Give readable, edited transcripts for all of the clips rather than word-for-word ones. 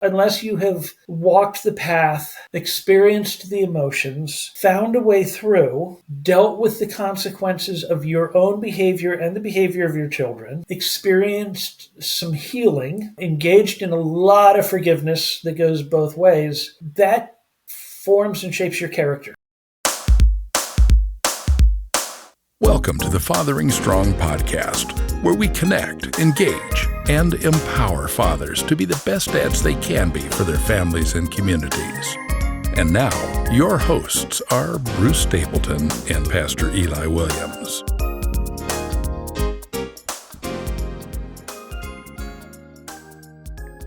unless you have walked the path, experienced the emotions, found a way through, dealt with the consequences of your own behavior and the behavior of your children, experienced some healing, engaged in a lot of forgiveness that goes both ways, that forms and shapes your character. Welcome to the Fathering Strong podcast, where we connect, engage, and empower fathers to be the best dads they can be for their families and communities. And now, your hosts are Bruce Stapleton and Pastor Eli Williams.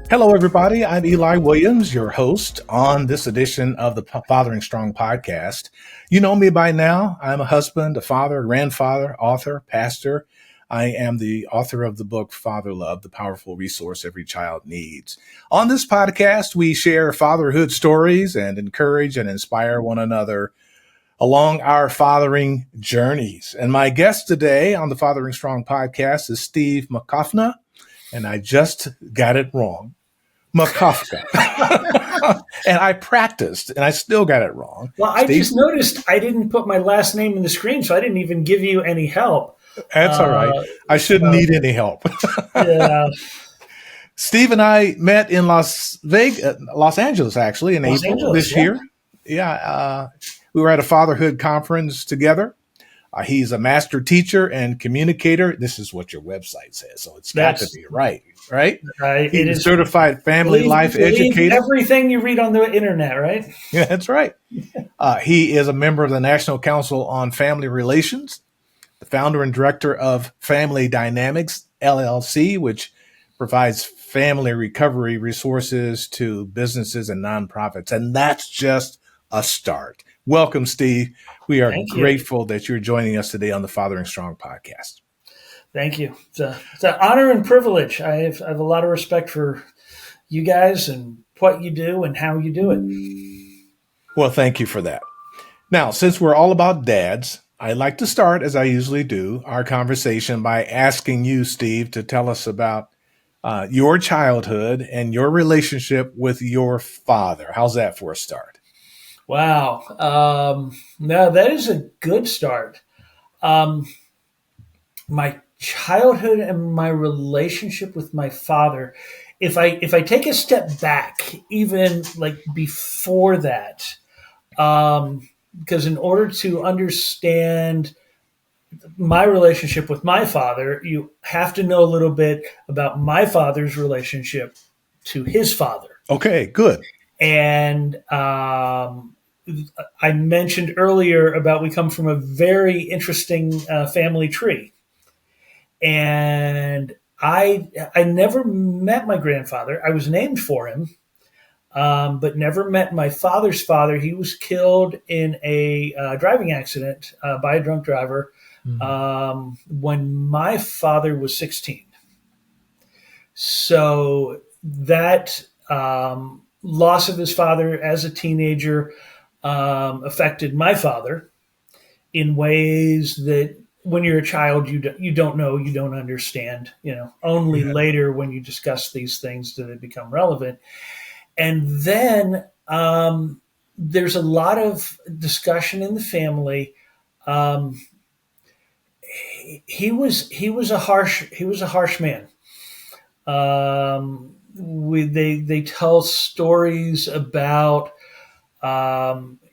Hello, everybody. I'm Eli Williams, your host on this edition of the Fathering Strong podcast. You know me by now. I'm a husband, a father, a grandfather, author, pastor. I am the author of the book, Father Love, the powerful resource every child needs. On this podcast, we share fatherhood stories and encourage and inspire one another along our fathering journeys. And my guest today on the Fathering Strong podcast is Steve Makofka, and I just got it wrong. Makofka. And I practiced, and I still got it wrong. Well, I just noticed I didn't put my last name in the screen, so I didn't even give you any help. That's all right. I shouldn't need any help. Yeah. Steve and I met in Los Angeles, actually, in April this year. Yeah. We were at a fatherhood conference together. He's a master teacher and communicator. This is what your website says, so it's got to be right? He's a certified family life educator. Everything you read on the internet, right? Yeah, that's right. He is a member of the National Council on Family Relations, the founder and director of Family Dynamics, LLC, which provides family recovery resources to businesses and nonprofits. And that's just a start. Welcome, Steve. We are grateful that you're joining us today on the Fathering Strong podcast. Thank you. It's an honor and privilege. I have a lot of respect for you guys and what you do and how you do it. Well, thank you for that. Now, since we're all about dads, I'd like to start, as I usually do, our conversation by asking you, Steve, to tell us about your childhood and your relationship with your father. How's that for a start? Wow. No, that is a good start. My childhood and my relationship with my father, if I take a step back, even like before that, because in order to understand my relationship with my father, you have to know a little bit about my father's relationship to his father. Okay, good. And I mentioned earlier about we come from a very interesting family tree. And I never met my grandfather. I was named for him, but never met my father's father. He was killed in a driving accident by a drunk driver when my father was 16. So that loss of his father as a teenager affected my father in ways that when you're a child, you don't know, you don't understand, only later when you discuss these things do they become relevant. And then there's a lot of discussion in the family. He was a harsh man. They tell stories about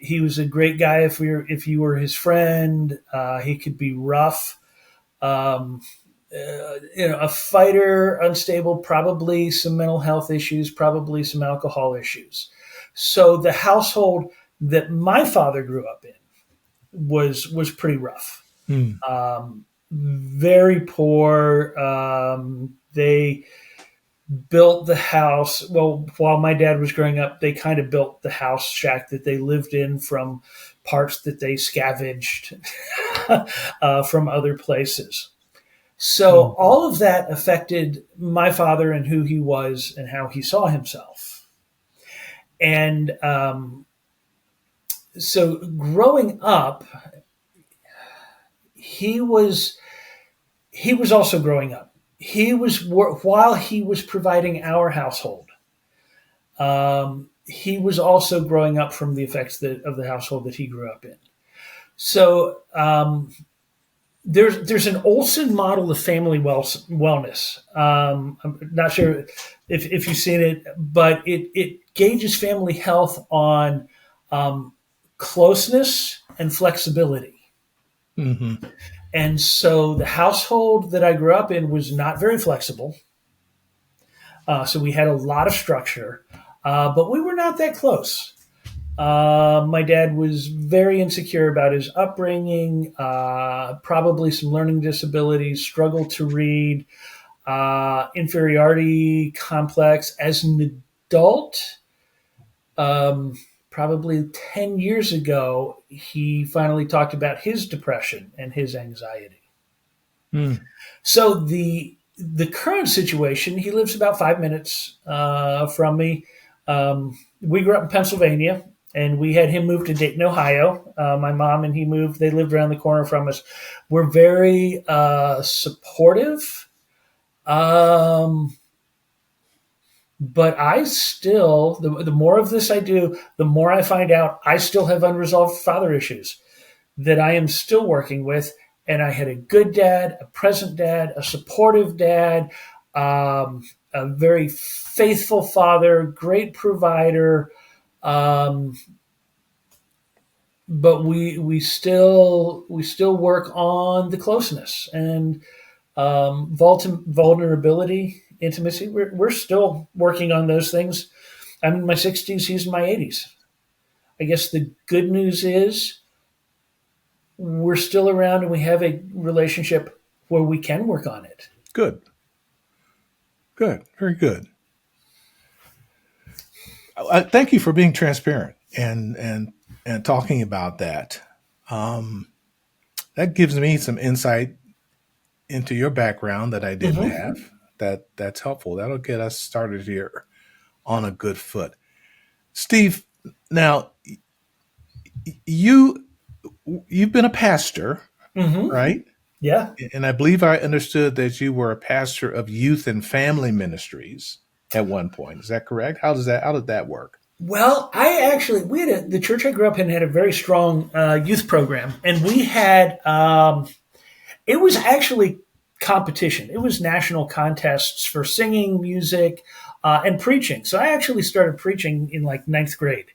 he was a great guy if you were his friend. He could be rough, a fighter, unstable, probably some mental health issues, probably some alcohol issues. So the household that my father grew up in was pretty rough. Very poor. They built the house. Well, while my dad was growing up, they kind of built the house shack that they lived in from parts that they scavenged from other places. So all of that affected my father and who he was and how he saw himself. And so growing up, he was also growing up. While he was providing our household, he was also growing up from the effects of the household that he grew up in. So there's an Olson model of family wellness. I'm not sure if you've seen it, but it gauges family health on closeness and flexibility. Mm-hmm. And so the household that I grew up in was not very flexible. So we had a lot of structure, but we were not that close. My dad was very insecure about his upbringing, probably some learning disabilities, struggled to read, inferiority complex. As an adult, probably 10 years ago, he finally talked about his depression and his anxiety. Mm. So the current situation, he lives about 5 minutes from me. We grew up in Pennsylvania, and we had him move to Dayton, Ohio. My mom and he moved. They lived around the corner from us. We're very supportive. But I still, the more of this I do, the more I find out I still have unresolved father issues that I am still working with. And I had a good dad, a present dad, a supportive dad, a very faithful father, great provider. But we still work on the closeness and vulnerability, intimacy. We're still working on those things. I'm in my 60s. He's in my 80s. I guess the good news is we're still around and we have a relationship where we can work on it. Good. Very good. Thank you for being transparent and talking about that. That gives me some insight into your background that I didn't have. That's helpful. That'll get us started here on a good foot. Steve, now you've been a pastor, right? Yeah. And I believe I understood that you were a pastor of youth and family ministries at one point. Is that correct? How did that work? Well, the church I grew up in had a very strong youth program, and we had it was actually competition. It was national contests for singing, music, and preaching. So I actually started preaching in like ninth grade,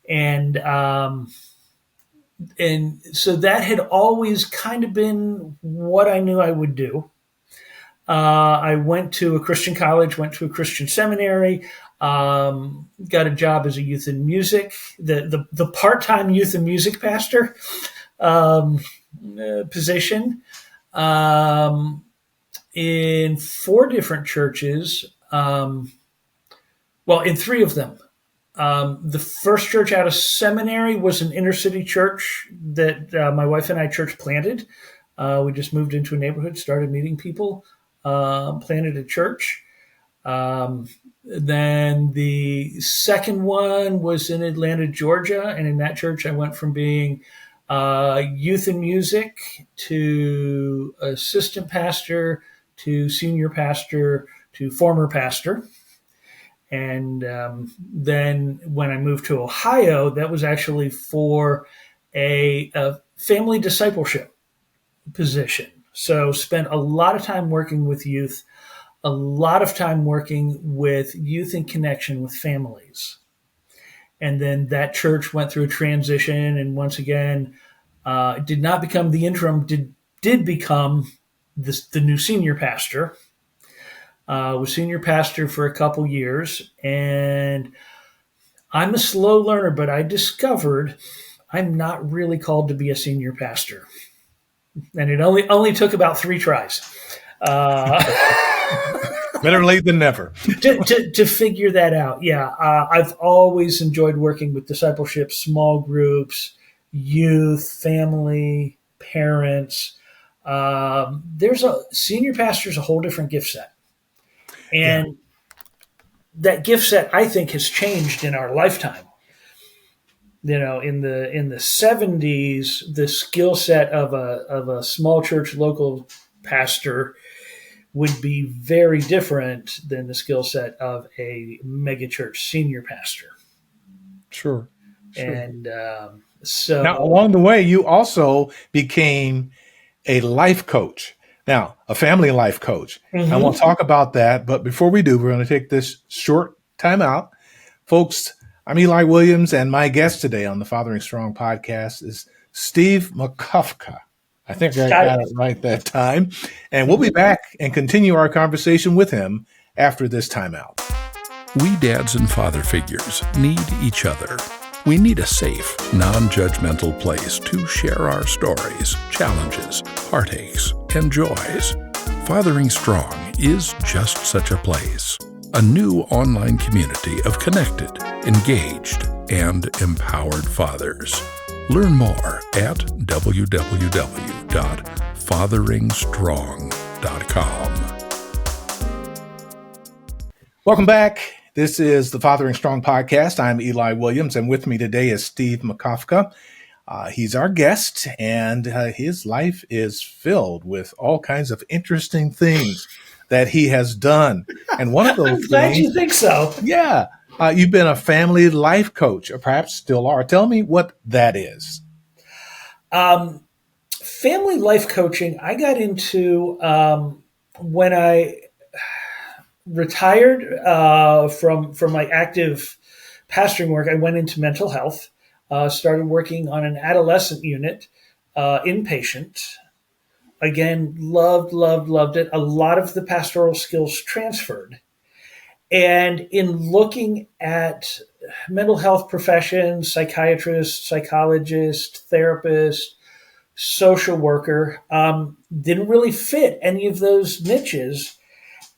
and so that had always kind of been what I knew I would do. I went to a Christian college, went to a Christian seminary, got a job as a youth and music, the part-time youth and music pastor position in 4 different churches. In 3 of them. The first church out of seminary was an inner city church that my wife and I church planted. We just moved into a neighborhood, started meeting people, planted a church. Then the second one was in Atlanta, Georgia. And in that church, I went from being youth and music to assistant pastor to senior pastor to former pastor. And then when I moved to Ohio, that was actually for a family discipleship position. So spent a lot of time working with youth, a lot of time working with youth in connection with families. And then that church went through a transition, and once again, did not become the interim, did become the new senior pastor. Was senior pastor for a couple years, and I'm a slow learner, but I discovered I'm not really called to be a senior pastor. And it only took about 3 tries. Better late than never. to figure that out. Yeah. I've always enjoyed working with discipleship, small groups, youth, family, parents. Senior pastor's a whole different gift set. And that gift set, I think, has changed in our lifetime. You know, in the 70s, the skill set of a small church local pastor would be very different than the skill set of a megachurch senior pastor. Sure. And Now, so, along the way, you also became a life coach. Now, a family life coach. I want to talk about that. But before we do, we're going to take this short time out. Folks, I'm Eli Williams, and my guest today on the Fathering Strong podcast is Steve Makofka. I think I got it right that time. And we'll be back and continue our conversation with him after this timeout. We dads and father figures need each other. We need a safe, non-judgmental place to share our stories, challenges, heartaches, and joys. Fathering Strong is just such a place. A new online community of connected, engaged, and empowered fathers. Learn more at www.fatheringstrong.com. Welcome back. This is the Fathering Strong podcast. I'm Eli Williams, and with me today is Steve Makofka. He's our guest, and his life is filled with all kinds of interesting things that he has done. And one of those I'm glad you think so. Yeah. You've been a family life coach, or perhaps still are. Tell me what that is. Family life coaching, I got into when I retired from my active pastoring work. I went into mental health, started working on an adolescent unit, inpatient. Again, loved it. A lot of the pastoral skills transferred. And in looking at mental health professions, psychiatrist, psychologist, therapist, social worker, didn't really fit any of those niches.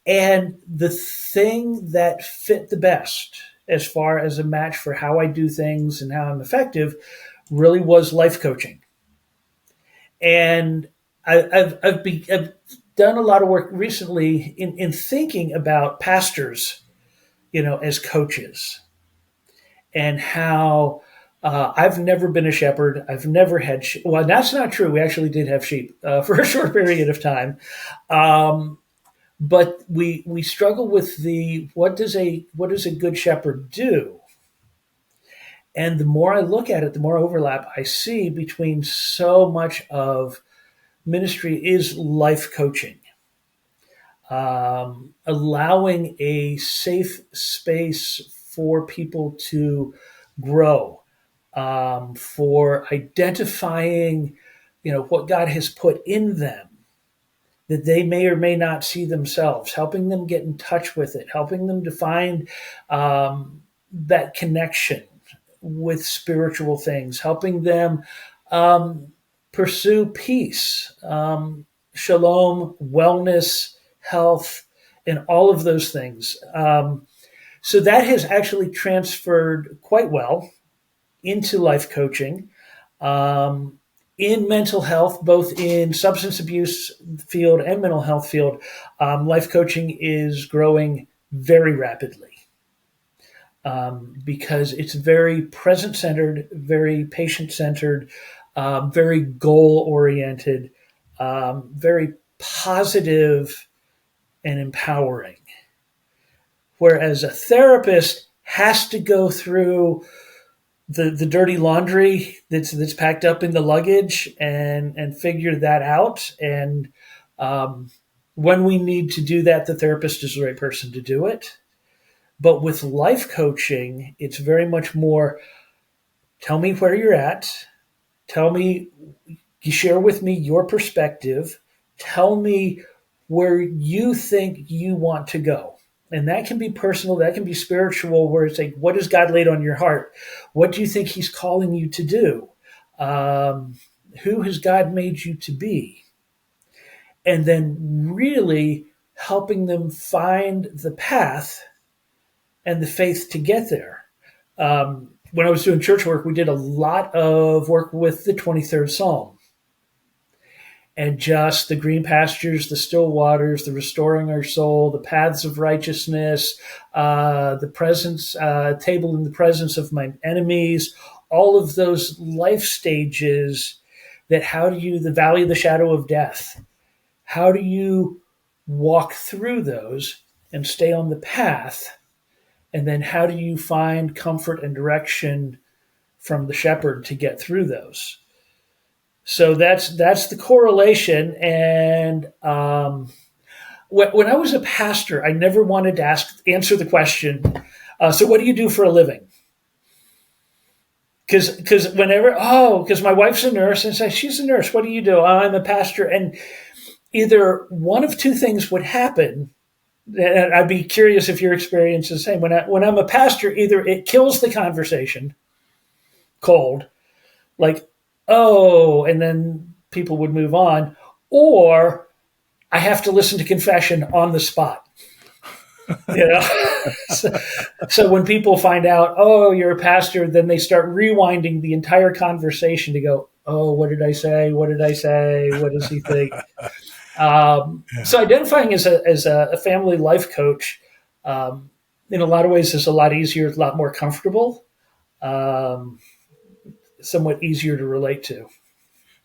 And the thing that fit the best as far as a match for how I do things and how I'm effective really was life coaching. And I've done a lot of work recently in thinking about pastors, as coaches, and how I've never been a shepherd. I've never had well, that's not true. We actually did have sheep for a short period of time. But we struggle with what does a good shepherd do? And the more I look at it, the more overlap I see between so much of ministry is life coaching, allowing a safe space for people to grow, for identifying, what God has put in them that they may or may not see themselves, helping them get in touch with it, helping them to find that connection with spiritual things, helping them pursue peace, shalom, wellness, health, and all of those things. So that has actually transferred quite well into life coaching. In mental health, both in substance abuse field and mental health field, life coaching is growing very rapidly because it's very present-centered, very patient-centered, very goal-oriented, very positive and empowering. Whereas a therapist has to go through the dirty laundry that's packed up in the luggage and figure that out. And when we need to do that, the therapist is the right person to do it. But with life coaching, it's very much more, tell me where you're at. You share with me your perspective. Tell me where you think you want to go. And that can be personal, that can be spiritual, where it's like, what has God laid on your heart? What do you think he's calling you to do? Who has God made you to be? And then really helping them find the path and the faith to get there. When I was doing church work, we did a lot of work with the 23rd Psalm. And just the green pastures, the still waters, the restoring our soul, the paths of righteousness, the presence, table in the presence of my enemies, all of those life stages that the valley of the shadow of death, how do you walk through those and stay on the path? And then how do you find comfort and direction from the shepherd to get through those? So that's the correlation. And when I was a pastor, I never wanted to answer the question. So what do you do for a living? Because my wife's a nurse, and say she's a nurse. What do you do? Oh, I'm a pastor, and either one of two things would happen. And I'd be curious if your experience is the same. When I'm a pastor, either it kills the conversation cold, like, oh, and then people would move on, or I have to listen to confession on the spot. You know, so when people find out, oh, you're a pastor, then they start rewinding the entire conversation to go, oh, what did I say? What did I say? What does he think? So identifying as a family life coach, in a lot of ways is a lot easier, a lot more comfortable, somewhat easier to relate to.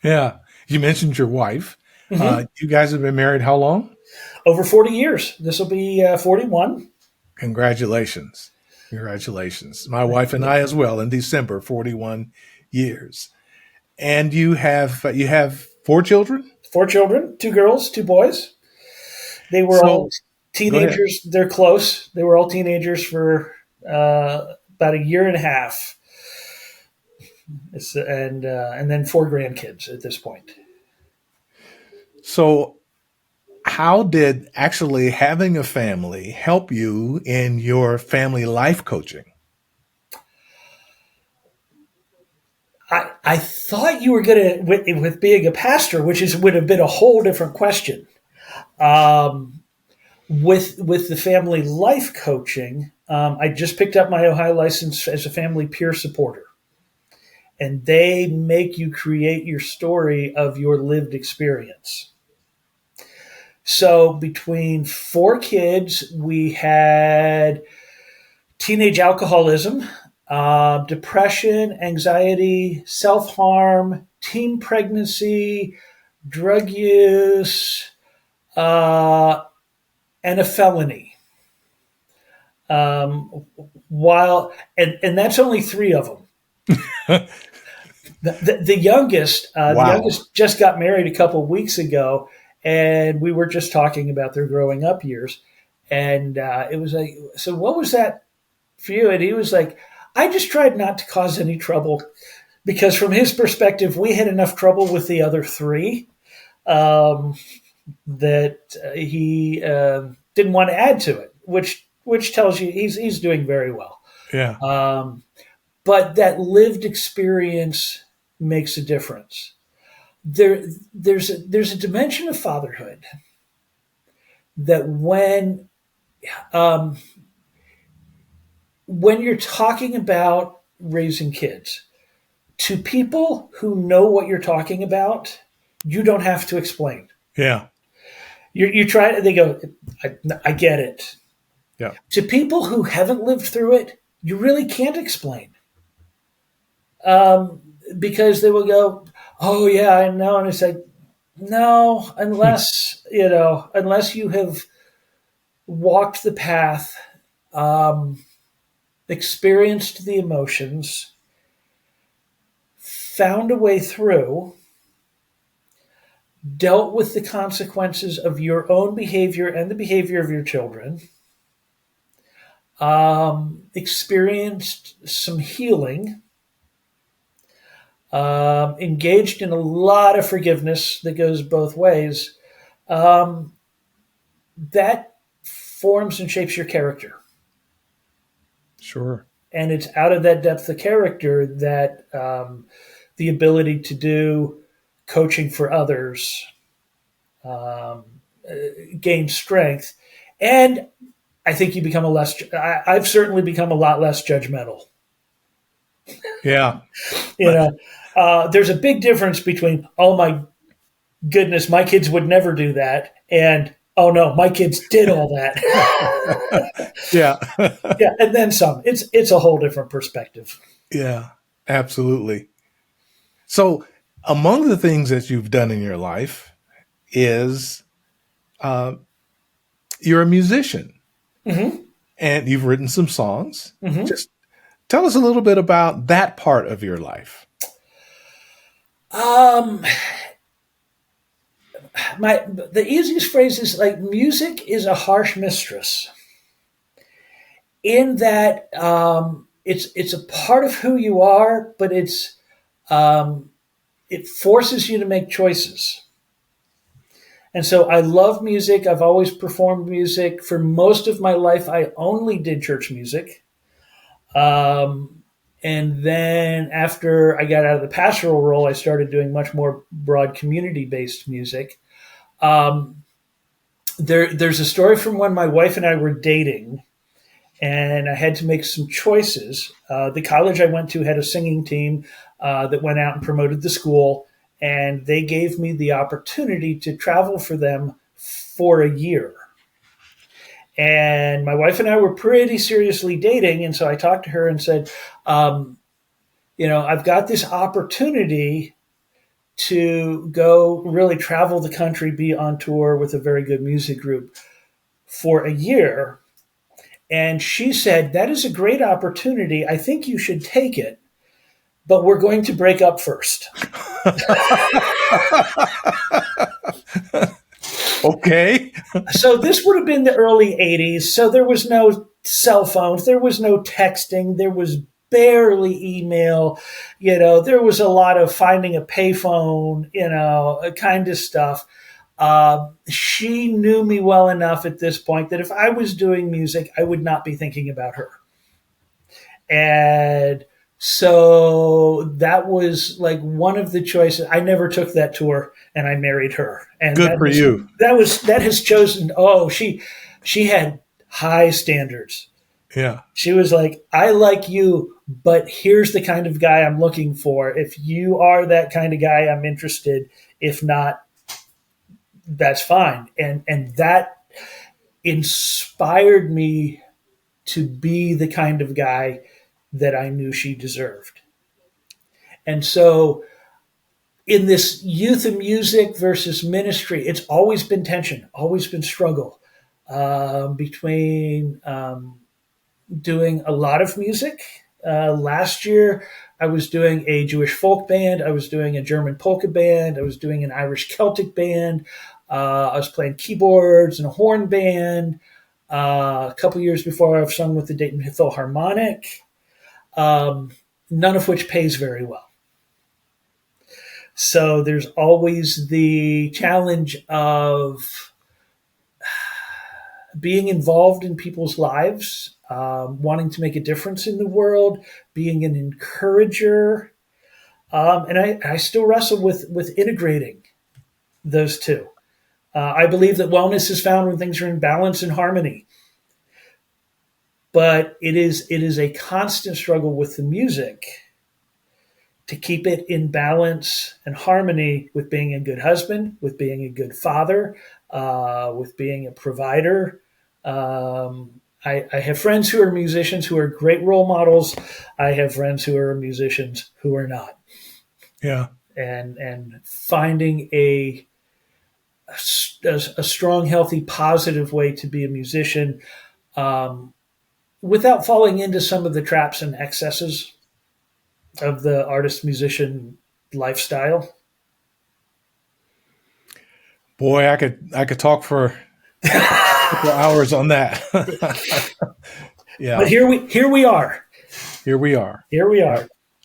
Yeah. You mentioned your wife. You guys have been married how long? Over 40 years. This will be 41. Congratulations. Congratulations. My wife and I as well in December, 41 years. And you have 4 children? 4 children, 2 girls, 2 boys. They were all teenagers. They're close. They were all teenagers for about a year and a half. And then 4 grandkids at this point. So how did actually having a family help you in your family life coaching? I thought you were going to, with being a pastor, would have been a whole different question. With the family life coaching, I just picked up my Ohio license as a family peer supporter. And they make you create your story of your lived experience. So between 4 kids, we had teenage alcoholism, depression, anxiety, self-harm, teen pregnancy, drug use, and a felony. And that's only 3 of them. The youngest, Wow. The youngest just got married a couple of weeks ago, and we were just talking about their growing up years. And it was like, so what was that for you? And he was like, I just tried not to cause any trouble, because from his perspective, we had enough trouble with the other 3 that he didn't want to add to it, which tells you he's doing very well. Yeah. But that lived experience makes a difference. There's a dimension of fatherhood that when you're talking about raising kids, to people who know what you're talking about, you don't have to explain. Yeah. You try, they go, I get it. Yeah. To people who haven't lived through it, you really can't explain. Because they will go, oh yeah, I know. And it's like, no, unless you have walked the path, experienced the emotions, found a way through, dealt with the consequences of your own behavior and the behavior of your children, experienced some healing, engaged in a lot of forgiveness that goes both ways, that forms and shapes your character. Sure. And it's out of that depth of character that the ability to do coaching for others gains strength. And I think you become I've certainly become a lot less judgmental. Yeah. There's a big difference between, oh my goodness, my kids would never do that, and oh no, my kids did all that. Yeah. Yeah, and then some. It's a whole different perspective. Yeah, absolutely. So among the things that you've done in your life is you're a musician Mm-hmm. and you've written some songs. Mm-hmm. Just tell us a little bit about that part of your life. The easiest phrase is like music is a harsh mistress in that it's a part of who you are, but it forces you to make choices. And so I love music. I've always performed music. For most of my life, I only did church music. And then after I got out of the pastoral role, I started doing much more broad community-based music. There's a story from when my wife and I were dating, and I had to make some choices. The college I went to had a singing team that went out and promoted the school, and they gave me the opportunity to travel for them for a year. And my wife and I were pretty seriously dating, and so I talked to her and said, I've got this opportunity to go really travel the country, be on tour with a very good music group for a year. And she said, that is a great opportunity. I think you should take it, but we're going to break up first. Okay. So this would have been the early 80s. So there was no cell phones. There was no texting. There was barely email. There was a lot of finding a payphone, kind of stuff. She knew me well enough at this point that if I was doing music, I would not be thinking about her. And so that was like one of the choices. I never took that tour, and I married her. And good for you. That has chosen. Oh, she had high standards. Yeah. She was like, I like you, but here's the kind of guy I'm looking for. If you are that kind of guy, I'm interested. If not, that's fine. And that inspired me to be the kind of guy that I knew she deserved. And so in this youth and music versus ministry, it's always been tension, always been struggle between doing a lot of music. Last year, I was doing a Jewish folk band. I was doing a German polka band. I was doing an Irish Celtic band. I was playing keyboards and a horn band. A couple years before, I've sung with the Dayton Philharmonic, none of which pays very well. So there's always the challenge of being involved in people's lives, wanting to make a difference in the world, being an encourager. And I still wrestle with integrating those two. I believe that wellness is found when things are in balance and harmony. But it is a constant struggle with the music to keep it in balance and harmony with being a good husband, with being a good father, with being a provider. I have friends who are musicians who are great role models. I have friends who are musicians who are not. Yeah. And finding a strong, healthy, positive way to be a musician without falling into some of the traps and excesses of the artist-musician lifestyle. Boy, I could talk for a couple hours on that. Yeah. But here we are. Here we are.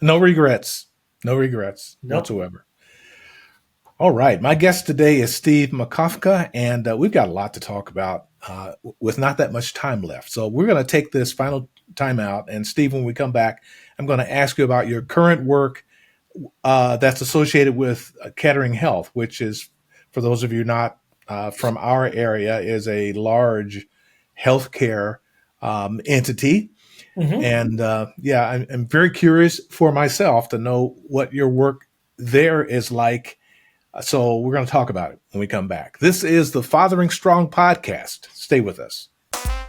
No regrets. Nope. Whatsoever. All right. My guest today is Steve Makofka, and we've got a lot to talk about with not that much time left. So we're going to take this final time out. And Steve, when we come back, I'm going to ask you about your current work that's associated with Kettering Health, which is, for those of you not from our area, is a large healthcare entity. Mm-hmm. And I'm very curious for myself to know what your work there is like. So we're going to talk about it when we come back. This is the Fathering Strong podcast. Stay with us.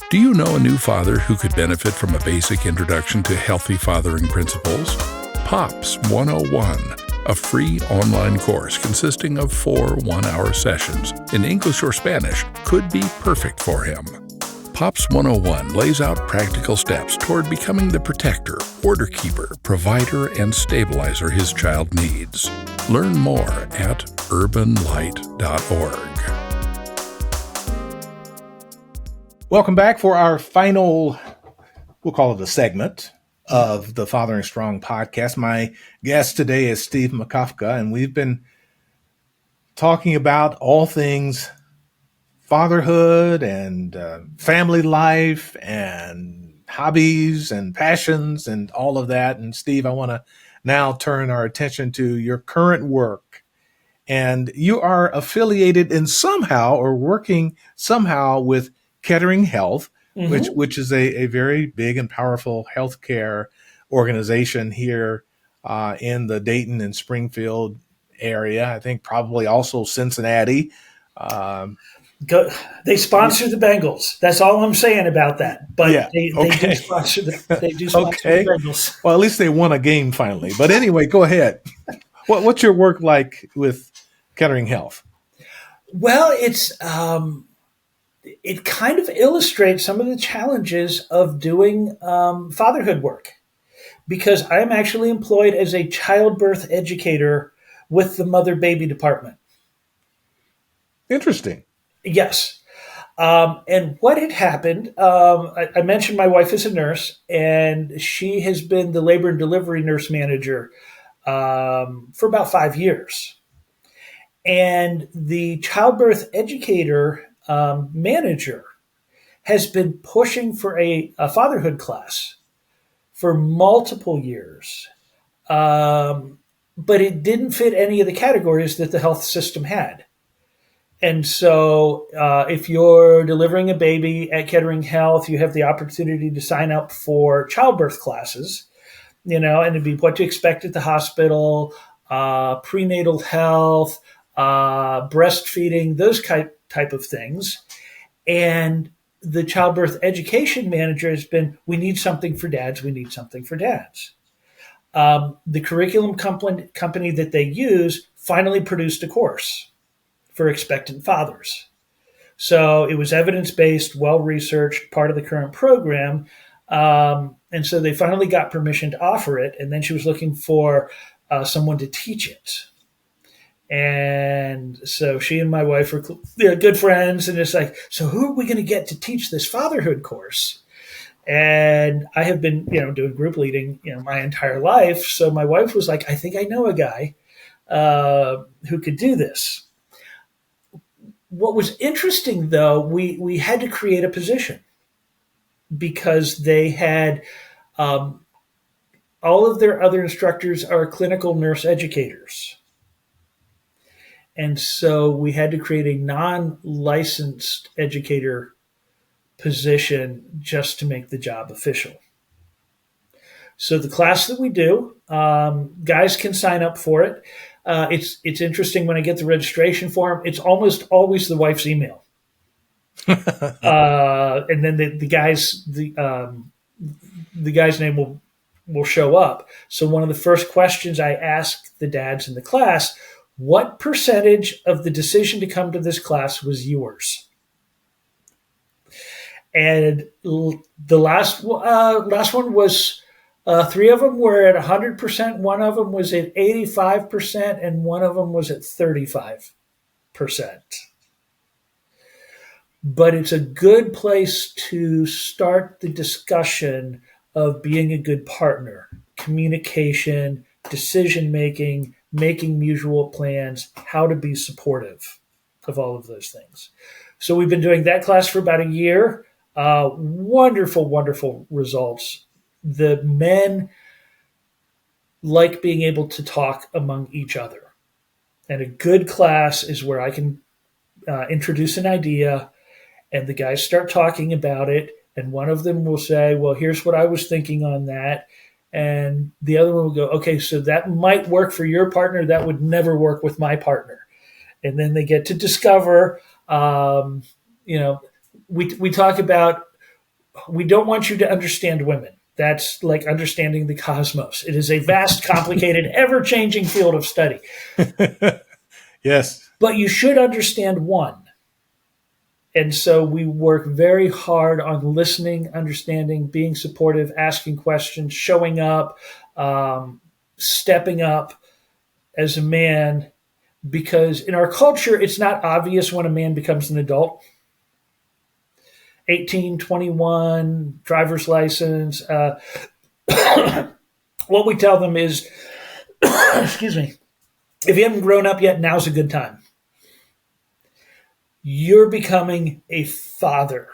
Do you know a new father who could benefit from a basic introduction to healthy fathering principles? POPS 101, a free online course consisting of 4 one-hour sessions in English or Spanish could be perfect for him. Pops 101 lays out practical steps toward becoming the protector, order keeper, provider, and stabilizer his child needs. Learn more at urbanlight.org. Welcome back for our final, we'll call it a segment of the Fathering Strong podcast. My guest today is Steve Makofka, and we've been talking about all things fatherhood and family life and hobbies and passions and all of that. And Steve, I want to now turn our attention to your current work. And you are affiliated in somehow or working somehow with Kettering Health, which is a very big and powerful healthcare organization here in the Dayton and Springfield area. I think probably also Cincinnati. They sponsor the Bengals. That's all I'm saying about that. But yeah, they do sponsor the Bengals. Well, at least they won a game finally. But anyway, go ahead. What's your work like with Kettering Health? Well, it kind of illustrates some of the challenges of doing fatherhood work, because I'm actually employed as a childbirth educator with the mother-baby department. Interesting. Yes. And what had happened, I mentioned my wife is a nurse, and she has been the labor and delivery nurse manager for about 5 years. And the childbirth educator manager has been pushing for a fatherhood class for multiple years. But it didn't fit any of the categories that the health system had. And so if you're delivering a baby at Kettering Health, you have the opportunity to sign up for childbirth classes, and it'd be what to expect at the hospital, prenatal health, breastfeeding, those type of things. And the childbirth education manager has been, we need something for dads. We need something for dads. The curriculum company that they use finally produced a course for expectant fathers. So it was evidence-based, well-researched, part of the current program. And so they finally got permission to offer it. And then she was looking for someone to teach it. And so she and my wife are good friends. And it's like, so who are we going to get to teach this fatherhood course? And I have been, doing group leading, my entire life. So my wife was like, I think I know a guy who could do this. What was interesting, though, we had to create a position because they had all of their other instructors are clinical nurse educators. And so we had to create a non-licensed educator position just to make the job official. So the class that we do, guys can sign up for it. It's interesting when I get the registration form. It's almost always the wife's email, and then the guy's name will show up. So one of the first questions I ask the dads in the class: what percentage of the decision to come to this class was yours? And the last one was. 3 of them were at 100%, one of them was at 85%, and one of them was at 35%. But it's a good place to start the discussion of being a good partner, communication, decision-making, making mutual plans, how to be supportive of all of those things. So we've been doing that class for about a year. Wonderful, wonderful results. The men like being able to talk among each other. And a good class is where I can introduce an idea and the guys start talking about it. And one of them will say, well, here's what I was thinking on that. And the other one will go, okay, so that might work for your partner. That would never work with my partner. And then they get to discover, we talk about, we don't want you to understand women. That's like understanding the cosmos. It is a vast, complicated, ever-changing field of study. Yes. But you should understand one. And so we work very hard on listening, understanding, being supportive, asking questions, showing up, stepping up as a man. Because in our culture, it's not obvious when a man becomes an adult. 18, 21, driver's license. What we tell them is, excuse me, if you haven't grown up yet, now's a good time. You're becoming a father.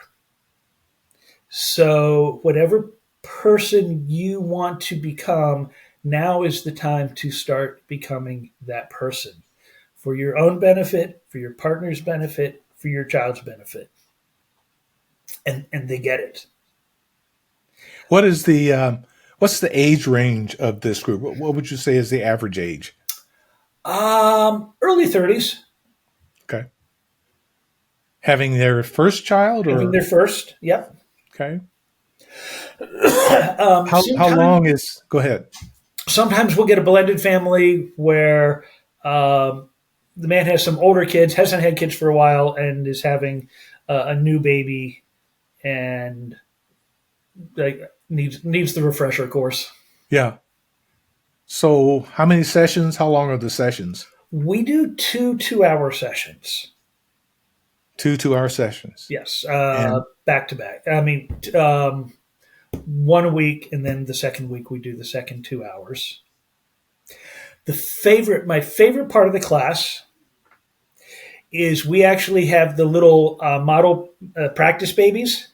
So whatever person you want to become, now is the time to start becoming that person for your own benefit, for your partner's benefit, for your child's benefit. And they get it. What is what's the age range of this group? What would you say is the average age? Early 30s. Okay. Having their first child, or Having their first, yep. Okay. How long is? Go ahead. Sometimes we'll get a blended family where the man has some older kids, hasn't had kids for a while, and is having a new baby, and like needs the refresher course. Yeah. So, how many sessions? How long are the sessions? We do 2-hour sessions. 2-hour sessions. Yes, back to back. I mean, 1 week, and then the second week we do the second 2 hours. My favorite part of the class is we actually have the little model practice babies.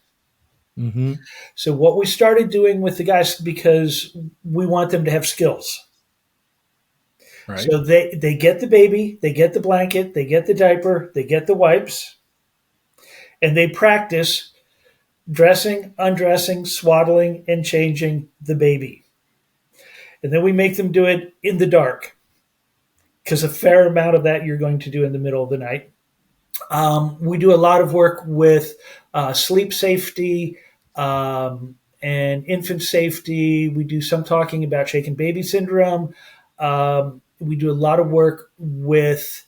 Mm-hmm. So what we started doing with the guys, because we want them to have skills. Right. So they get the baby, they get the blanket, they get the diaper, they get the wipes, and they practice dressing, undressing, swaddling, and changing the baby. And then we make them do it in the dark, because a fair amount of that you're going to do in the middle of the night. We do a lot of work with sleep safety and infant safety. We do some talking about shaken baby syndrome. We do a lot of work with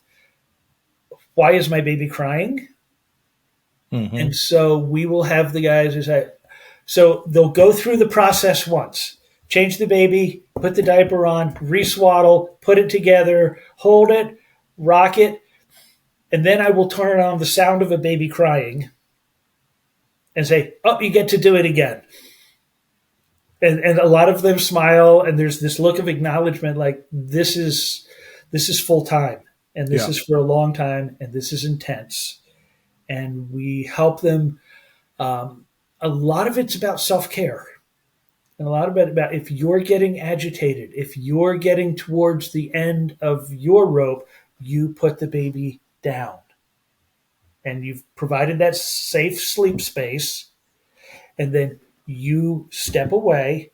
why is my baby crying? Mm-hmm. And so we will have the guys so they'll go through the process once. Change the baby, put the diaper on, re-swaddle, put it together, hold it, rock it, and then I will turn on the sound of a baby crying and say, oh, you get to do it again. And a lot of them smile, and there's this look of acknowledgement, like this is full time, and this is for a long time, and this is intense. And we help them. A lot of it's about self-care. And a lot of it about if you're getting agitated, if you're getting towards the end of your rope, you put the baby down. And you've provided that safe sleep space. And then you step away.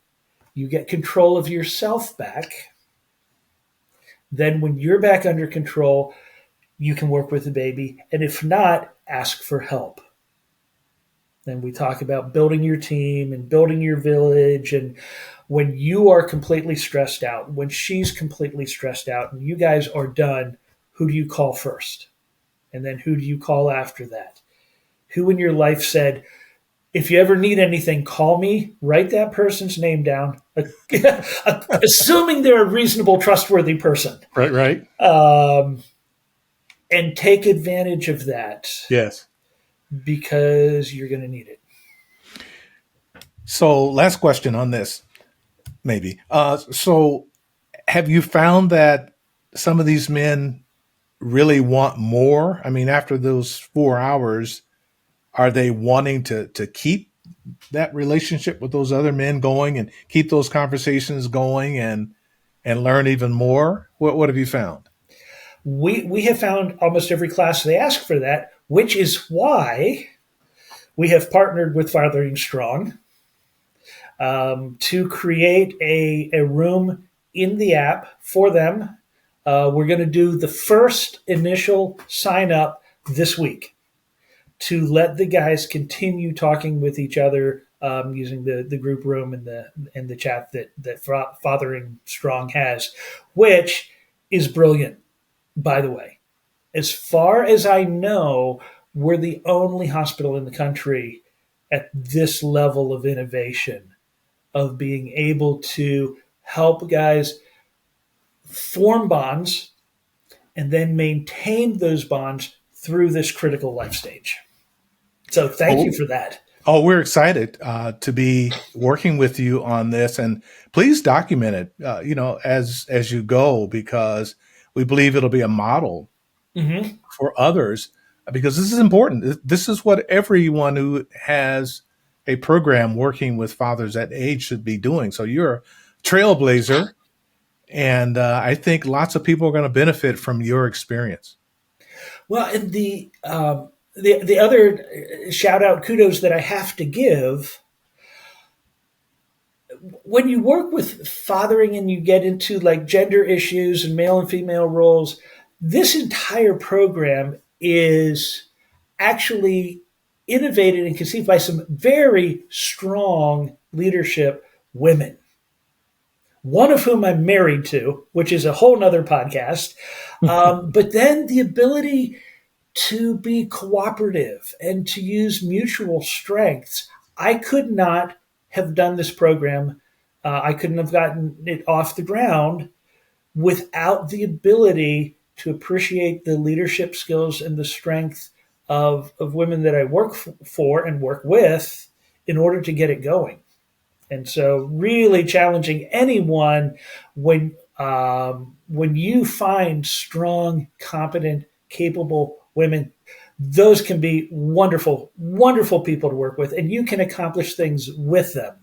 You get control of yourself back. Then when you're back under control, you can work with the baby. And if not, ask for help. And we talk about building your team and building your village. And when you are completely stressed out, when she's completely stressed out and you guys are done, who do you call first? And then who do you call after that? Who in your life said, if you ever need anything, call me, write that person's name down, assuming they're a reasonable, trustworthy person. Right. And take advantage of that. Yes. Because you're going to need it. So last question on this, maybe. So have you found that some of these men really want more? I mean, after those 4 hours, are they wanting to keep that relationship with those other men going and keep those conversations going and learn even more? What have you found? We have found almost every class they ask for that, which is why we have partnered with Fathering Strong to create a room in the app for them. We're going to do the first initial sign up this week to let the guys continue talking with each other using the group room and the chat that Fathering Strong has, which is brilliant, by the way. As far as I know, we're the only hospital in the country at this level of innovation, of being able to help guys form bonds and then maintain those bonds through this critical life stage. So thank you for that. Oh, we're excited to be working with you on this, and please document it, as you go, because we believe it'll be a model for others, because this is important. This is what everyone who has a program working with fathers that age should be doing. So you're a trailblazer, and I think lots of people are going to benefit from your experience. Well, and the other shout out kudos that I have to give, when you work with fathering and you get into like gender issues and male and female roles, this entire program is actually innovated and conceived by some very strong leadership women, one of whom I'm married to, which is a whole nother podcast. But then the ability to be cooperative and to use mutual strengths. I could not have done this program. I couldn't have gotten it off the ground without the ability to appreciate the leadership skills and the strength of women that I work for and work with in order to get it going. And so really challenging anyone when you find strong, competent, capable women, those can be wonderful, wonderful people to work with, and you can accomplish things with them.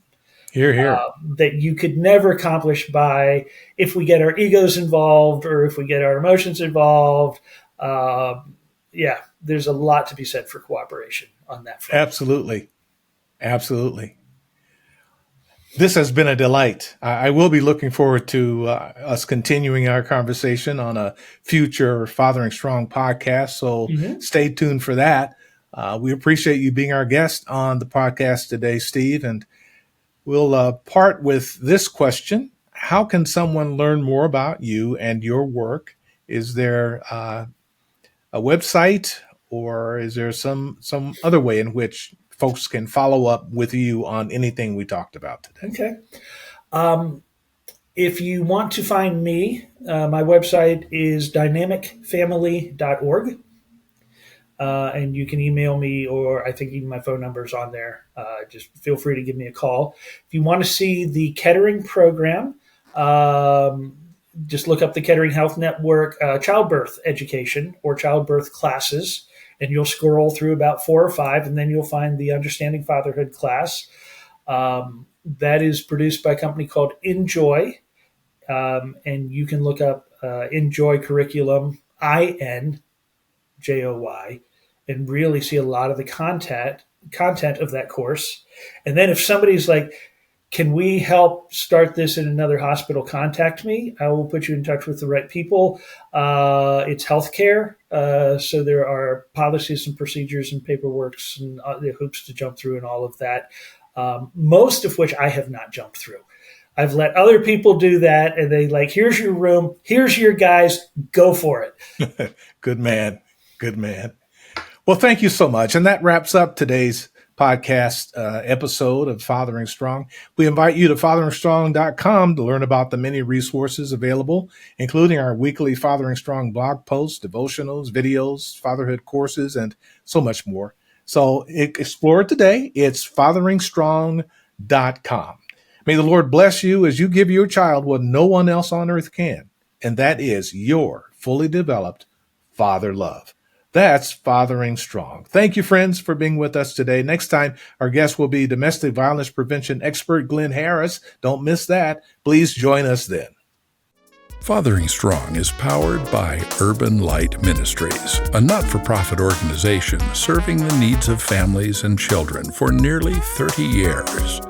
Hear, hear. That you could never accomplish by if we get our egos involved or if we get our emotions involved. There's a lot to be said for cooperation on that front. Absolutely. Absolutely. This has been a delight. I will be looking forward to us continuing our conversation on a future Fathering Strong podcast. So stay tuned for that. We appreciate you being our guest on the podcast today, Steve. And we'll part with this question. How can someone learn more about you and your work? Is there a website, or is there some other way in which folks can follow up with you on anything we talked about today? Okay. If you want to find me, my website is dynamicfamily.org. And you can email me, or I think even my phone number is on there. Just feel free to give me a call. If you want to see the Kettering program, just look up the Kettering Health Network childbirth education or childbirth classes, and you'll scroll through about 4 or 5, and then you'll find the Understanding Fatherhood class. That is produced by a company called Enjoy, and you can look up Enjoy Curriculum, INJOY, and really see a lot of the content of that course. And then if somebody's like, can we help start this in another hospital? Contact me. I will put you in touch with the right people. It's healthcare. So there are policies and procedures and paperworks and the hoops to jump through and all of that. Most of which I have not jumped through. I've let other people do that, and they like, here's your room. Here's your guys. Go for it. Good man. Good man. Well, thank you so much. And that wraps up today's podcast episode of Fathering Strong. We invite you to fatheringstrong.com to learn about the many resources available, including our weekly Fathering Strong blog posts, devotionals, videos, fatherhood courses, and so much more. So explore it today. It's fatheringstrong.com. May the Lord bless you as you give your child what no one else on earth can, and that is your fully developed father love. That's Fathering Strong. Thank you, friends, for being with us today. Next time, our guest will be domestic violence prevention expert Glenn Harris. Don't miss that. Please join us then. Fathering Strong is powered by Urban Light Ministries, a not-for-profit organization serving the needs of families and children for nearly 30 years.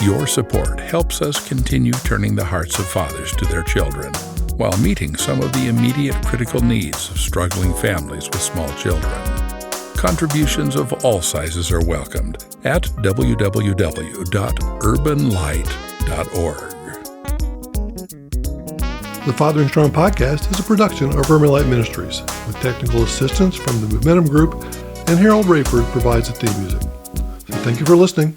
Your support helps us continue turning the hearts of fathers to their children, while meeting some of the immediate critical needs of struggling families with small children. Contributions of all sizes are welcomed at www.urbanlight.org. The Fathering Strong podcast is a production of Urban Light Ministries, with technical assistance from the Momentum Group, and Harold Rayford provides the theme music. So thank you for listening.